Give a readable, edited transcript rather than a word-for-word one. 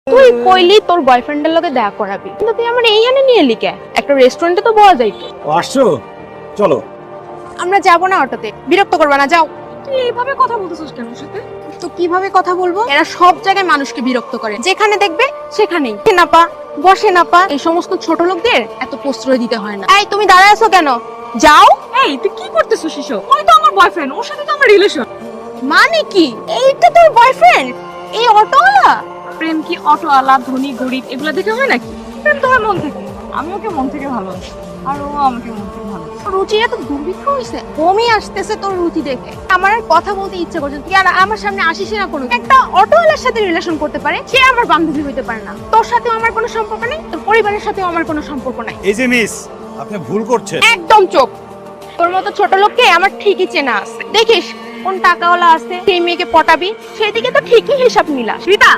তুই কইলি তোর বয়ফ্রেন্ডের লগে দেখা করাবি, কিন্তু তুই আমার এইখানে নিয়ে এলি কে? একটা রেস্টুরেন্টে তো বলা যাইতো। ও আসছো, চলো। আমরা যাব না অটোতে, বিরক্ত করবা না, যাও। তুই এইভাবে কথা বলতেছিস কেন ওর সাথে? তো কিভাবে কথা বলবো? এরা সব জায়গায় মানুষকে বিরক্ত করে, যেখানে দেখবে সেখানেই বসে না পা বসে না পা। এই সমস্ত ছোট লোকদের এত প্রশ্রয় দিতে হয় না। এই তুমি দাঁড়ায় আছো কেন? যাও। এই তুই কি করতেছিস এসব? ওই তো আমার বয়ফ্রেন্ড, ওর সাথে তো আমার রিলেশন। মানে কি? এইটা তোর বয়ফ্রেন্ড? এই অটোওয়ালা? প্রেম কি অটোওয়ালা, ধনী গরিব এগুলা দেখে হয় নাকি? প্রেম তো হয় মন থেকে। আমি ওকে মন থেকে ভালোবাসি, আর ও আমাকে মন থেকে ভালোবাসে। রুচিটা তো দুর্ভিক্ষ হইছে, বমি আসতেছে তোর রুচি দেখে। আমার আর কথা বলতে ইচ্ছে করছে, তুই আর আমার সামনে আসিস না। কোনো একটা অটোওয়ালার সাথে রিলেশন করতে পারে, সে আমার বান্ধবী হইতে পারে না। তোর সাথেও আমার কোনো সম্পর্ক নেই, তোর পরিবারের সাথেও আমার কোনো সম্পর্ক নাই। এই যে মিস, আপনি ভুল করছেন। একদম চোখ। তোর মতো ছোট লোককে আমার ঠিকই চেনা আছে। দেখিস কোন টাকাওয়ালা আছে, সেই মেয়েকে পটাবি, সেদিকে তো ঠিকই হিসাব মিলাস। রিতা,